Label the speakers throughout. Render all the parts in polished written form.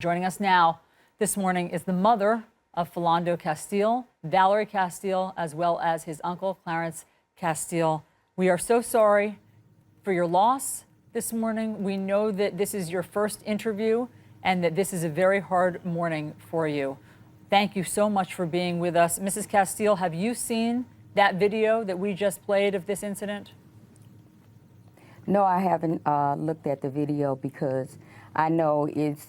Speaker 1: Joining us now this morning is the mother of Philando Castile, Valerie Castile, as well as his uncle, Clarence Castile. We are so sorry for your loss this morning. We know that this is your first interview and that this is a very hard morning for you. Thank you so much for being with us. Mrs. Castile, have you seen that video that we just played of this incident?
Speaker 2: No, I haven't looked at the video because I know it's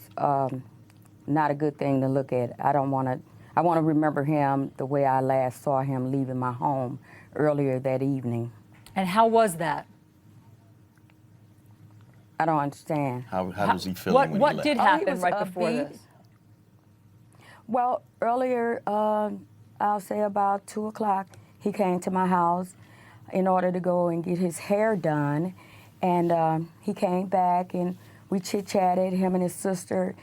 Speaker 2: not a good thing to look at. I want to remember him the way I last saw him leaving my home earlier that evening.
Speaker 1: And how was that?
Speaker 2: I don't understand.
Speaker 3: How was he feeling when he left?
Speaker 1: What did happen
Speaker 2: was
Speaker 1: right
Speaker 2: upbeat.
Speaker 1: before this?
Speaker 2: Well, earlier, I'll say about 2 o'clock, he came to my house in order to go and get his hair done. And he came back and we chit-chatted, him and his sister,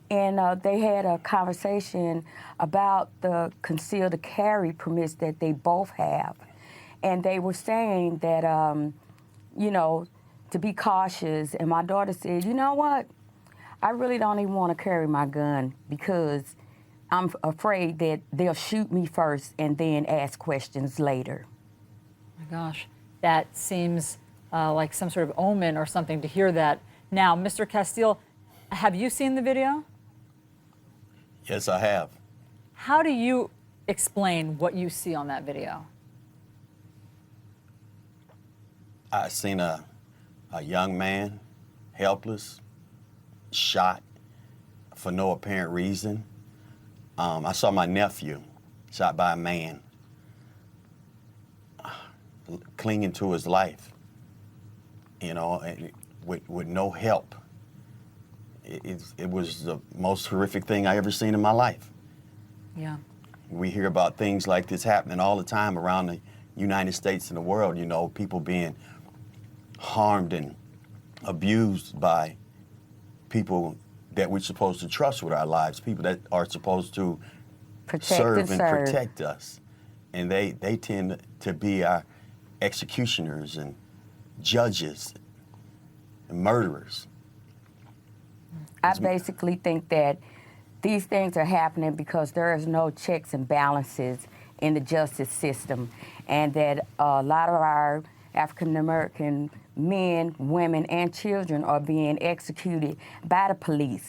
Speaker 2: and they had a conversation about the concealed carry permits that they both have. And they were saying that, you know, to be cautious. And my daughter said, you know what? I really don't even want to carry my gun because I'm afraid that they'll shoot me first and then ask questions later.
Speaker 1: Oh my gosh, that seems like some sort of omen or something to hear that. Now, Mr. Castile, have you seen the video?
Speaker 3: Yes, I have.
Speaker 1: How do you explain what you see on that video?
Speaker 3: I seen a young man, helpless, shot for no apparent reason. I saw my nephew shot by a man, clinging to his life, you know, with no help. It was the most horrific thing I ever seen in my life.
Speaker 1: Yeah.
Speaker 3: We hear about things like this happening all the time around the United States and the world, you know, people being harmed and abused by people that we're supposed to trust with our lives, people that are supposed to serve and protect us. And they tend to be our executioners and judges and murderers.
Speaker 2: I basically think that these things are happening because there is no checks and balances in the justice system, and that a lot of our African-American men, women, and children are being executed by the police,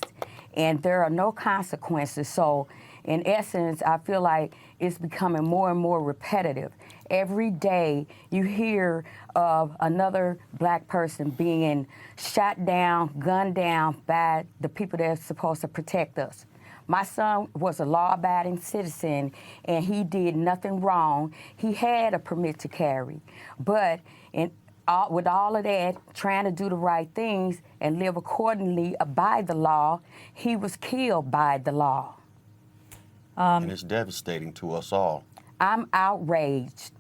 Speaker 2: and there are no consequences. So, in essence, I feel like it's becoming more and more repetitive. Every day you hear of another black person being shot down, gunned down by the people that are supposed to protect us. My son was a law-abiding citizen, and he did nothing wrong. He had a permit to carry. But with all of that, trying to do the right things and live accordingly by the law, he was killed by the law.
Speaker 3: And it's devastating to us all.
Speaker 2: I'm outraged.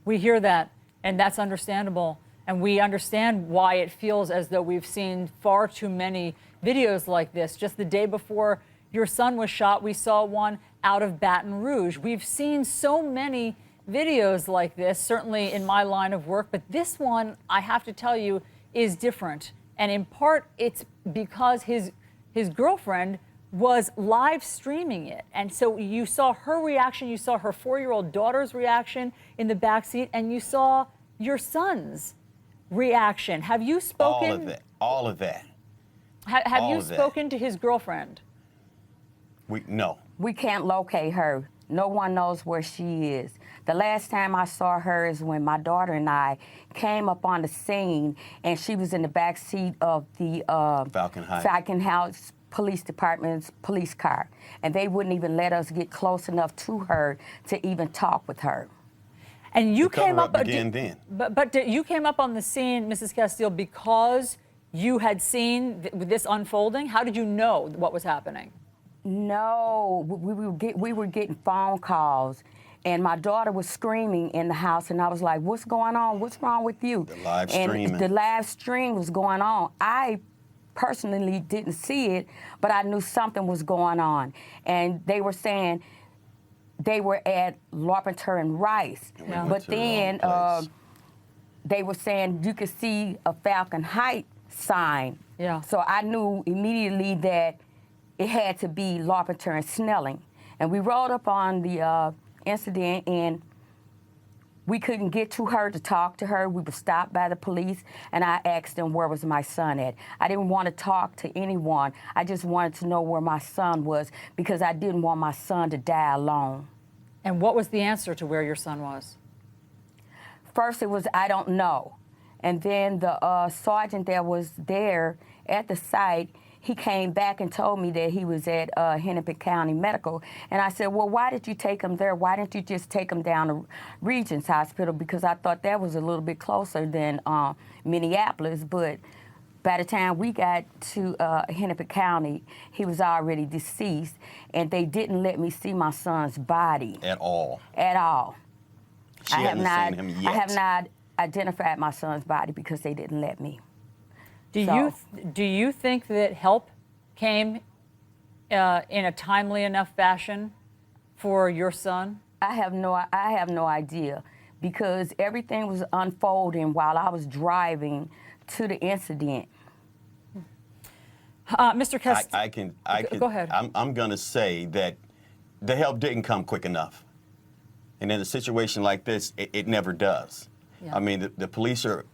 Speaker 1: We hear that, and that's understandable. And we understand why it feels as though we've seen far too many videos like this. Just the day before your son was shot, we saw one out of Baton Rouge. We've seen so many videos like this, certainly in my line of work, but this one, I have to tell you, is different. And in part, it's because his girlfriend was live streaming it. And so you saw her reaction, you saw her 4-year-old daughter's reaction in the backseat, and you saw your son's reaction. Have you spoken?
Speaker 3: All of that. All of that.
Speaker 1: Have you spoken to his girlfriend?
Speaker 3: No.
Speaker 2: We can't locate her. No one knows where she is. The last time I saw her is when my daughter and I came up on the scene, and she was in the back seat of the
Speaker 3: Falcon
Speaker 2: Heights Police Department's police car, and they wouldn't even let us get close enough to her to even talk with her.
Speaker 1: And you came up
Speaker 3: began then.
Speaker 1: But you came up on the scene, Mrs. Castile, because you had seen this unfolding. How did you know what was happening?
Speaker 2: No, we were getting phone calls, and my daughter was screaming in the house, and I was like, "What's going on? What's wrong with you?"
Speaker 3: The live streaming.
Speaker 2: And the live stream was going on. I personally didn't see it, but I knew something was going on, and they were saying they were at Larpenteur and Rice, but then they were saying you could see a Falcon Heights sign.
Speaker 1: Yeah.
Speaker 2: So I knew immediately that it had to be Larpenteur and Snelling. And we rolled up on the incident, and we couldn't get to her to talk to her. We were stopped by the police, and I asked them where was my son at. I didn't want to talk to anyone. I just wanted to know where my son was because I didn't want my son to die alone.
Speaker 1: And what was the answer to where your son was?
Speaker 2: First it was, I don't know. And then the sergeant that was there at the site, he came back and told me that he was at Hennepin County Medical. And I said, well, why did you take him there? Why didn't you just take him down to Regents Hospital? Because I thought that was a little bit closer than Minneapolis. But by the time we got to Hennepin County, he was already deceased. And they didn't let me see my son's body.
Speaker 3: At all.
Speaker 2: At all.
Speaker 3: She hadn't seen him yet.
Speaker 2: I have not identified my son's body because they didn't let me.
Speaker 1: Do you think that help came in a timely enough fashion for your son?
Speaker 2: I have no idea because everything was unfolding while I was driving to the incident.
Speaker 1: Mr. Cast,
Speaker 3: I can.
Speaker 1: Go ahead.
Speaker 3: I'm going to say that the help didn't come quick enough, and in a situation like this, it never does.
Speaker 1: Yeah.
Speaker 3: I mean, the police are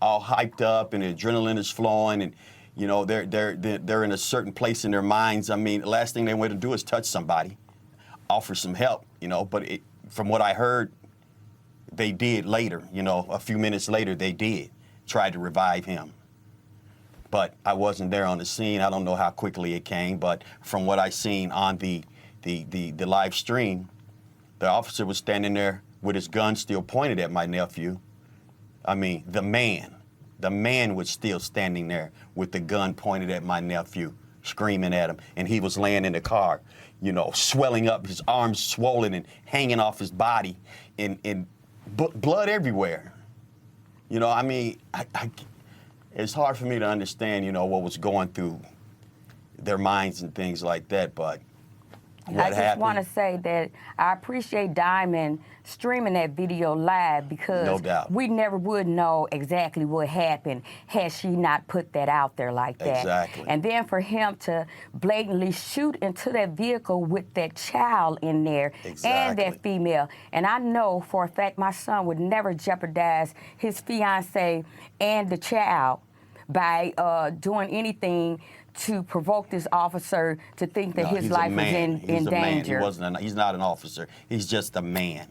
Speaker 3: all hyped up and the adrenaline is flowing, and you know they're in a certain place in their minds. I mean, the last thing they want to do is touch somebody, offer some help, you know. But from what I heard, they did later. You know, a few minutes later, they did try to revive him. But I wasn't there on the scene. I don't know how quickly it came. But from what I seen on the live stream, the officer was standing there with his gun still pointed at my nephew. I mean, the man was still standing there with the gun pointed at my nephew, screaming at him. And he was laying in the car, you know, swelling up, his arms swollen and hanging off his body, and blood everywhere. You know, I mean, it's hard for me to understand, you know, what was going through their minds and things like that, but what happened?
Speaker 2: I just want to say that I appreciate Diamond streaming that video live because
Speaker 3: no doubt.
Speaker 2: We never would know exactly what happened had she not put that out there like that.
Speaker 3: Exactly.
Speaker 2: And then for him to blatantly shoot into that vehicle with that child in there and that female. And I know for a fact my son would never jeopardize his fiance and the child by doing anything to provoke this officer to think that his life was in danger.
Speaker 3: He's not an officer. He's just a man.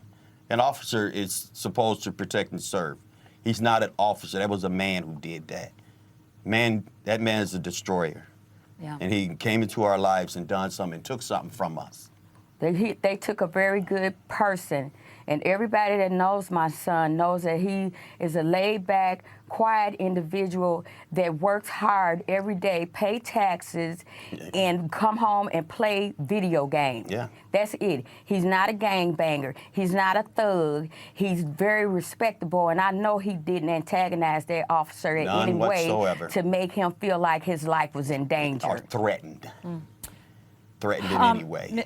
Speaker 3: An officer is supposed to protect and serve. He's not an officer. That was a man who did that. That man is a destroyer.
Speaker 1: Yeah.
Speaker 3: And he came into our lives and done something and took something from us.
Speaker 2: They took a very good person. And everybody that knows my son knows that he is a laid-back, quiet individual that works hard every day, pay taxes, and come home and play video games.
Speaker 3: Yeah.
Speaker 2: That's it. He's not a gangbanger. He's not a thug. He's very respectable, and I know he didn't antagonize that officer in any way to make him feel like his life was in danger.
Speaker 3: Or threatened. Threatened in any way.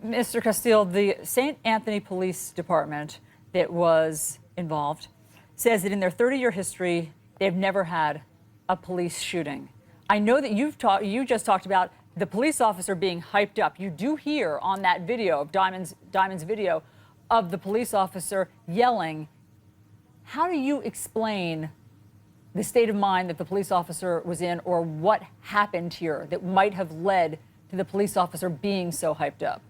Speaker 1: Mr. Castile, the St. Anthony Police Department that was involved says that in their 30-year history, they've never had a police shooting. I know that you just talked about the police officer being hyped up. You do hear on that video of Diamond's video of the police officer yelling. How do you explain the state of mind that the police officer was in, or what happened here that might have led to the police officer being so hyped up?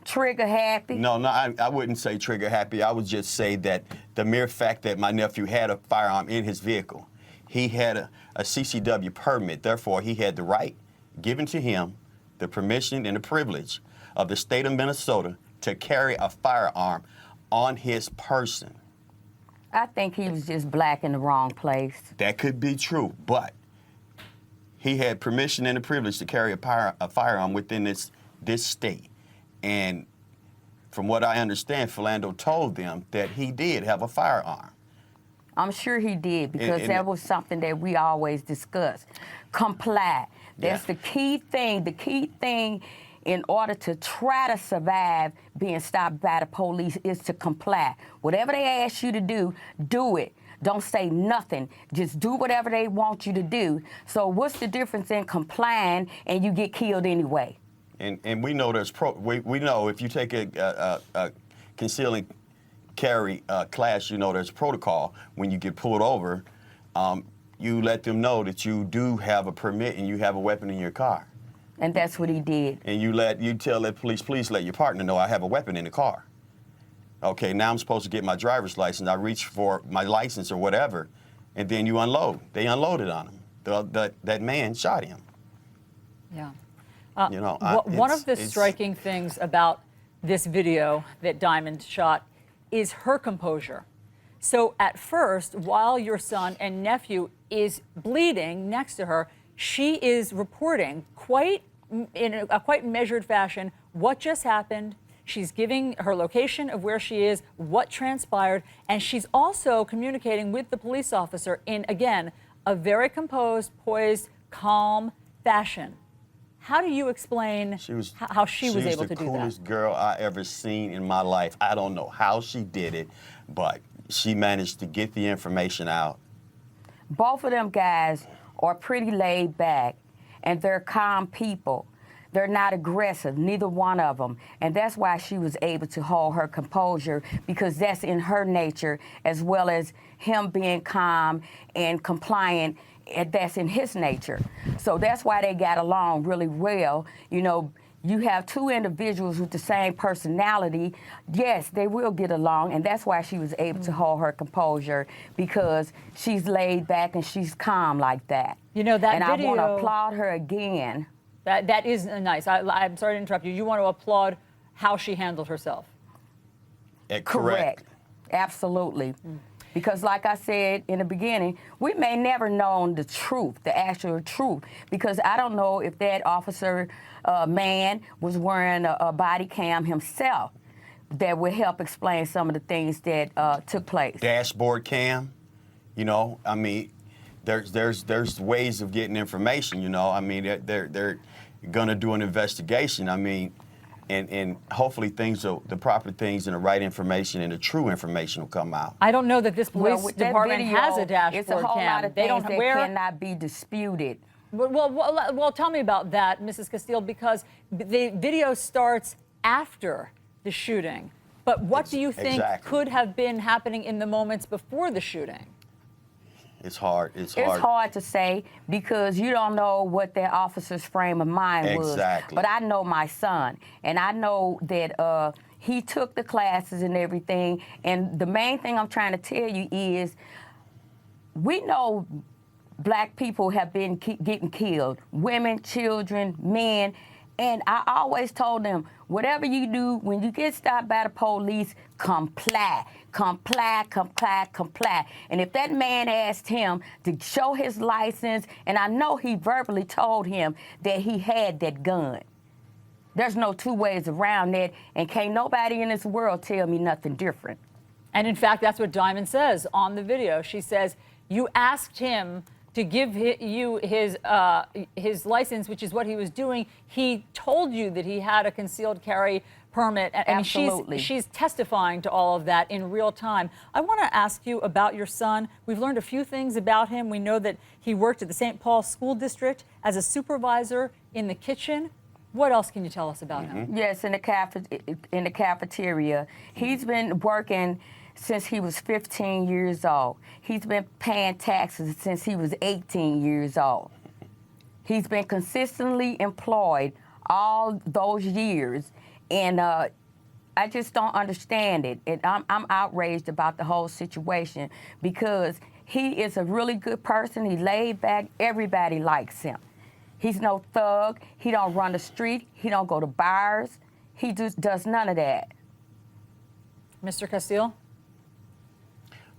Speaker 2: Trigger happy?
Speaker 3: No, I wouldn't say trigger happy. I would just say that the mere fact that my nephew had a firearm in his vehicle, he had a CCW permit, therefore he had the right given to him, the permission and the privilege of the state of Minnesota to carry a firearm on his person.
Speaker 2: I think he was just black in the wrong place.
Speaker 3: That could be true, but he had permission and the privilege to carry a firearm within this state. And from what I understand, Philando told them that he did have a firearm.
Speaker 2: I'm sure he did, because that was something that we always discussed. Comply. That's the key thing. The key thing in order to try to survive being stopped by the police is to comply. Whatever they ask you to do it. don't say nothing. Just do whatever they want you to do. So what's the difference in complying and you get killed anyway?
Speaker 3: And we know we know if you take a concealing carry class, you know there's protocol. When you get pulled over, you let them know that you do have a permit and you have a weapon in your car.
Speaker 2: And that's what he did.
Speaker 3: And you tell the police, please let your partner know I have a weapon in the car. Okay, now I'm supposed to get my driver's license. I reach for my license or whatever, and then you unload. They unloaded on him. That man shot him.
Speaker 1: Yeah.
Speaker 3: You know,
Speaker 1: One of the striking things about this video that Diamond shot is her composure. So at first, while your son and nephew is bleeding next to her, she is reporting in a quite measured fashion what just happened. She's giving her location of where she is, what transpired, and she's also communicating with the police officer in, again, a very composed, poised, calm fashion. How do you explain how she was able to do that? She was the
Speaker 3: coolest girl I ever seen in my life. I don't know how she did it, but she managed to get the information out.
Speaker 2: Both of them guys are pretty laid back, and they're calm people. They're not aggressive, neither one of them. And that's why she was able to hold her composure, because that's in her nature, as well as him being calm and compliant, and that's in his nature. So that's why they got along really well. You know, you have two individuals with the same personality, yes, they will get along, and that's why she was able to hold her composure, because she's laid back and she's calm like that.
Speaker 1: You know, that
Speaker 2: and
Speaker 1: video...
Speaker 2: I want to applaud her again.
Speaker 1: That is nice. I'm sorry to interrupt you. You want to applaud how she handled herself.
Speaker 3: Correct.
Speaker 2: Absolutely. Because like I said in the beginning, we may never know the truth, the actual truth, because I don't know if that officer man was wearing a body cam himself that would help explain some of the things that took place.
Speaker 3: Dashboard cam, you know, I mean, there's ways of getting information, you know. I mean, they're gonna do an investigation. I mean, and hopefully the proper things and the right information and the true information will come out.
Speaker 1: I don't know that this police department has a dashboard
Speaker 2: it's a whole
Speaker 1: cam.
Speaker 2: lot of things that cannot be disputed.
Speaker 1: Well, tell me about that, Mrs. Castile, because the video starts after the shooting. But what do you think could have been happening in the moments before the shooting?
Speaker 3: It's hard.
Speaker 2: It's hard to say, because you don't know what that officer's frame of mind was.
Speaker 3: Exactly.
Speaker 2: But I know my son, and I know that he took the classes and everything. And the main thing I'm trying to tell you is, we know black people have been getting killed, women, children, men. And I always told them, whatever you do, when you get stopped by the police, comply, comply, comply, comply. And if that man asked him to show his license, and I know he verbally told him that he had that gun. There's no two ways around that, and can't nobody in this world tell me nothing different.
Speaker 1: And in fact, that's what Diamond says on the video. She says, you asked him to give you his license, which is what he was doing. He told you that he had a concealed carry permit. And
Speaker 2: Absolutely.
Speaker 1: She's testifying to all of that in real time. I want to ask you about your son. We've learned a few things about him. We know that he worked at the St. Paul School District as a supervisor in the kitchen. What else can you tell us about him?
Speaker 2: Yes, in the cafeteria. He's been working since he was 15 years old. He's been paying taxes since he was 18 years old. He's been consistently employed all those years, and I just don't understand it. And I'm outraged about the whole situation, because he is a really good person. He laid back. Everybody likes him. He's no thug. He don't run the street. He don't go to bars. He just does none of that.
Speaker 1: Mr. Castile?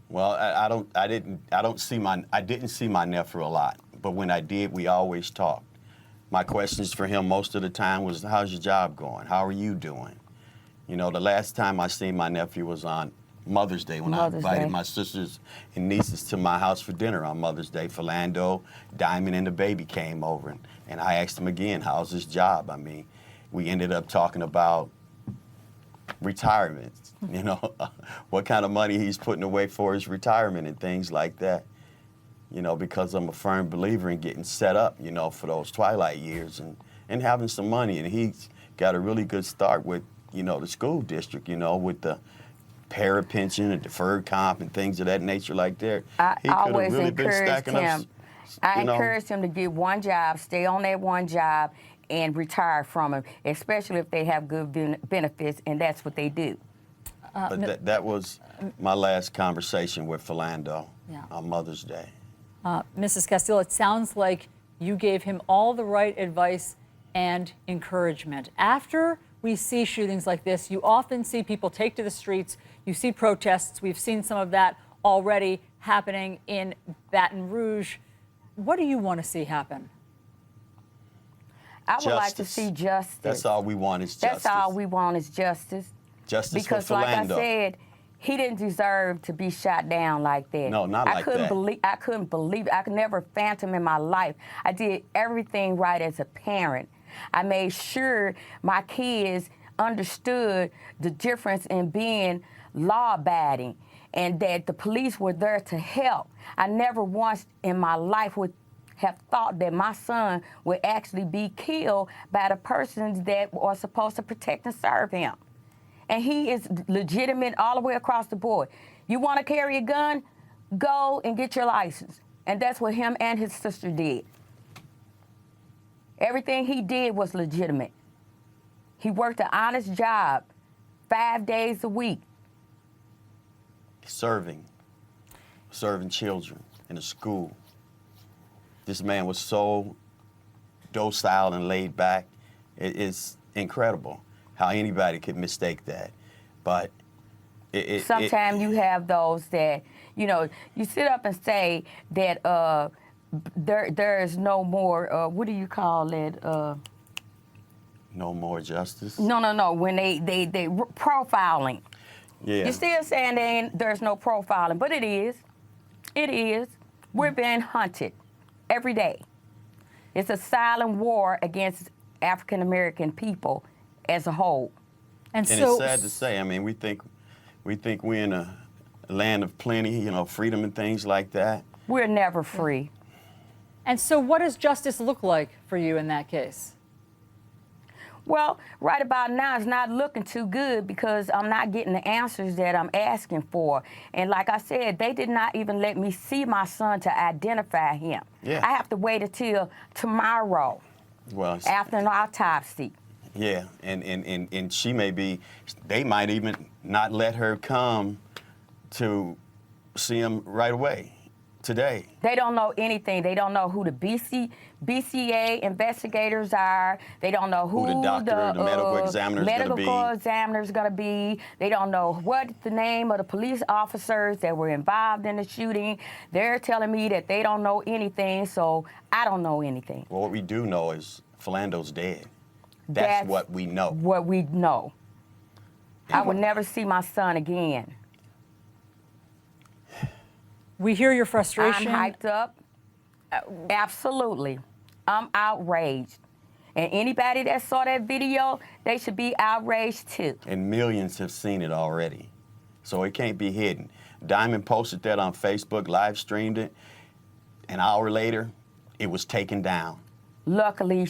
Speaker 3: Well, I didn't see my nephew a lot, but when I did, we always talked. My questions for him most of the time was, how's your job going? How are you doing? You know, the last time I seen my nephew was on Mother's Day, when I invited my sisters and nieces to my house for dinner on Mother's Day. Philando, Diamond, and the baby came over, and I asked him again, how's his job? I mean, we ended up talking about retirement, you know, what kind of money he's putting away for his retirement and things like that. You know, because I'm a firm believer in getting set up, you know, for those twilight years and having some money. And he's got a really good start with, you know, the school district, you know, with the para pension and deferred comp and things of that nature like that.
Speaker 2: I always encouraged him. I
Speaker 3: you know,
Speaker 2: encouraged him to get one job, stay on that one job, and retire from it, especially if they have good benefits, and that's what they do.
Speaker 3: But that was my last conversation with Philando on Mother's Day.
Speaker 1: Mrs. Castile, it sounds like you gave him all the right advice and encouragement. After we see shootings like this, you often see people take to the streets. You see protests. We've seen some of that already happening in Baton Rouge. What do you want to see happen?
Speaker 2: I would like to see justice.
Speaker 3: That's all we want is justice.
Speaker 2: That's all we want is justice.
Speaker 3: Justice
Speaker 2: because
Speaker 3: for Philando.
Speaker 2: Like I said, he didn't deserve to be shot down like that.
Speaker 3: No, not like that.
Speaker 2: I couldn't believe it. I could never phantom in my life. I did everything right as a parent. I made sure my kids understood the difference in being law-abiding and that the police were there to help. I never once in my life would have thought that my son would actually be killed by the persons that are supposed to protect and serve him. And he is legitimate all the way across the board. You want to carry a gun? Go and get your license. And that's what him and his sister did. Everything he did was legitimate. He worked an honest job 5 days a week. Serving
Speaker 3: children in a school. This man was so docile and laid back. It's incredible how anybody could mistake that. But
Speaker 2: sometimes you have those that, you know, you sit up and say that there is no more, what do you call it?
Speaker 3: No more justice?
Speaker 2: No. When they profiling.
Speaker 3: Yeah.
Speaker 2: You're still saying there's no profiling, but it is. It is. We're being hunted every day. It's a silent war against African American people as a whole.
Speaker 1: And
Speaker 3: so it's sad to say. I mean, we think we're in a land of plenty, you know, freedom and things like that.
Speaker 2: We're never free.
Speaker 1: And so what does justice look like for you in that case?
Speaker 2: Well, right about now, it's not looking too good because I'm not getting the answers that I'm asking for. And like I said, they did not even let me see my son to identify him.
Speaker 3: Yeah.
Speaker 2: I have to wait until tomorrow, after an autopsy.
Speaker 3: Yeah, and she may be, they might even not let her come to see him right away. Today.
Speaker 2: They don't know anything. They don't know who the BCA investigators are. They don't know who
Speaker 3: the doctor, the medical examiner
Speaker 2: is going to be. They don't know what the name of the police officers that were involved in the shooting. They're telling me that they don't know anything, so I don't know anything.
Speaker 3: Well, what we do know is Philando's dead. That's what we know.
Speaker 2: What we know. I would never see my son again.
Speaker 1: We hear your frustration.
Speaker 2: I'm hyped up. Absolutely. I'm outraged. And anybody that saw that video, they should be outraged too.
Speaker 3: And millions have seen it already. So it can't be hidden. Diamond posted that on Facebook, live streamed it. An hour later, it was taken down.
Speaker 2: Luckily,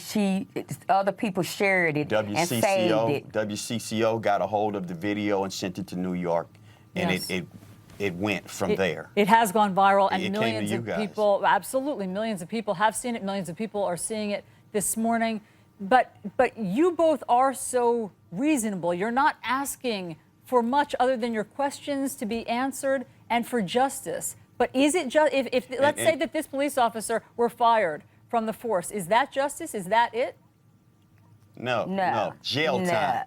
Speaker 2: other people shared it and saved it.
Speaker 3: WCCO got a hold of the video and sent it to New York. And it went from there.
Speaker 1: It has gone viral, and
Speaker 3: it
Speaker 1: millions of people, absolutely, millions of people have seen it. Millions of people are seeing it this morning. But you both are so reasonable. You're not asking for much other than your questions to be answered and for justice. But is it just if let's say that this police officer were fired from the force, is that justice? Is that it?
Speaker 3: No. Jail time.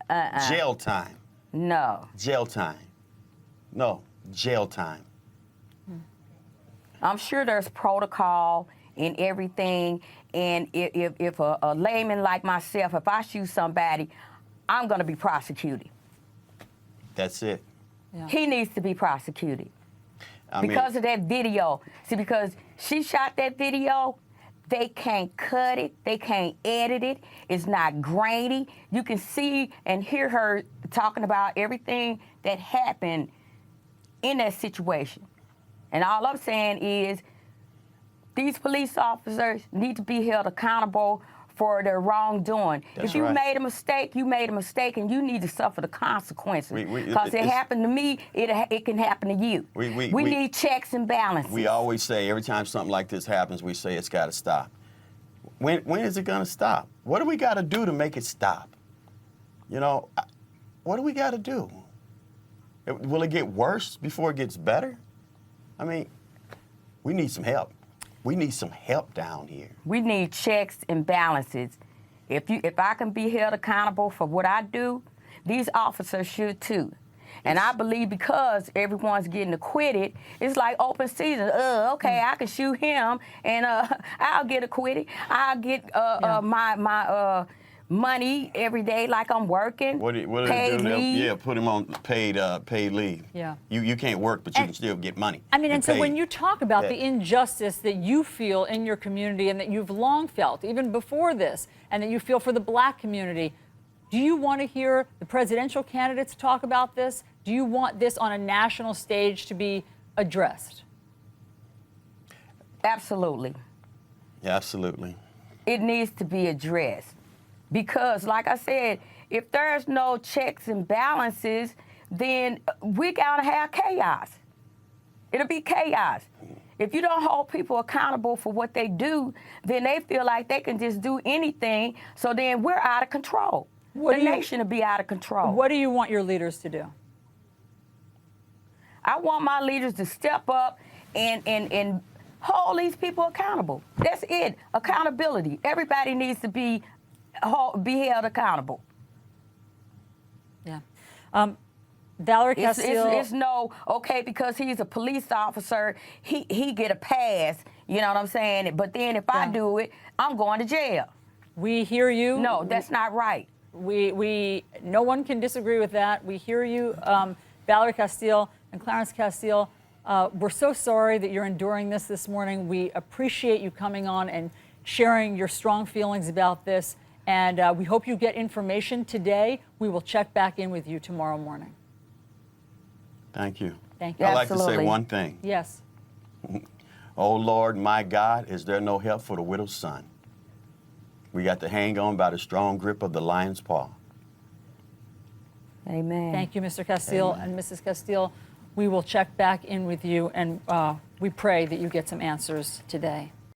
Speaker 3: Jail time.
Speaker 2: No.
Speaker 3: Jail time. No. Jail time.
Speaker 2: I'm sure there's protocol and everything, and if a layman like myself, if I shoot somebody, I'm going to be prosecuted.
Speaker 3: That's it.
Speaker 1: Yeah.
Speaker 2: He needs to be prosecuted because of that video. See, because she shot that video, They can't cut it. They can't edit it. It's not grainy. You can see and hear her talking about everything that happened in that situation. And all I'm saying is these police officers need to be held accountable for their wrongdoing.
Speaker 3: That's
Speaker 2: if you
Speaker 3: right.
Speaker 2: made a mistake, you made a mistake, and you need to suffer the consequences. Because it
Speaker 3: it's-
Speaker 2: happened to me, it can happen to you.
Speaker 3: We
Speaker 2: need checks and balances.
Speaker 3: We always say, every time something like this happens, we say it's got to stop. When is it going to stop? What do we got to do to make it stop? You know, what do we got to do? Will it get worse before it gets better? I mean, we need some help. We need some help down here.
Speaker 2: We need checks and balances. If I can be held accountable for what I do, these officers should too. And I believe because everyone's getting acquitted, it's like open season. Okay, I can shoot him, and I'll get acquitted. I'll get my money every day, like I'm working.
Speaker 3: What do
Speaker 2: paid
Speaker 3: they do?
Speaker 2: leave.
Speaker 3: Yeah, put him on paid leave.
Speaker 1: Yeah.
Speaker 3: You can't work, but you can still get money.
Speaker 1: I mean, and so when
Speaker 3: paid.
Speaker 1: you talk about
Speaker 3: Yeah.
Speaker 1: the injustice that you feel in your community and that you've long felt, even before this, and that you feel for the black community, do you want to hear the presidential candidates talk about this? Do you want this on a national stage to be addressed?
Speaker 2: Absolutely.
Speaker 3: Yeah, absolutely.
Speaker 2: It needs to be addressed. Because, like I said, if there's no checks and balances, then we gotta have chaos. It'll be chaos. If you don't hold people accountable for what they do, then they feel like they can just do anything, so then we're out of control. The nation will be out of control.
Speaker 1: What do you want your leaders to do?
Speaker 2: I want my leaders to step up and hold these people accountable. That's it. Accountability. Everybody needs to be held accountable.
Speaker 1: Yeah. Valerie Castile.
Speaker 2: It's no, okay, because he's a police officer, he get a pass, you know what I'm saying? But then if I do it, I'm going to jail.
Speaker 1: We hear you.
Speaker 2: No, that's not right.
Speaker 1: No one can disagree with that. We hear you, Valerie Castile and Clarence Castile. We're so sorry that you're enduring this morning. We appreciate you coming on and sharing your strong feelings about this. And we hope you get information today. We will check back in with you tomorrow morning.
Speaker 3: Thank you.
Speaker 1: Thank you.
Speaker 3: I'd like to say
Speaker 2: Absolutely.
Speaker 3: one thing.
Speaker 1: Yes.
Speaker 3: Oh, Lord, my God, is there no help for the widow's son? We got to hang on by the strong grip of the lion's paw.
Speaker 2: Amen.
Speaker 1: Thank you, Mr. Castile and Mrs. Castile. We will check back in with you, and we pray that you get some answers today.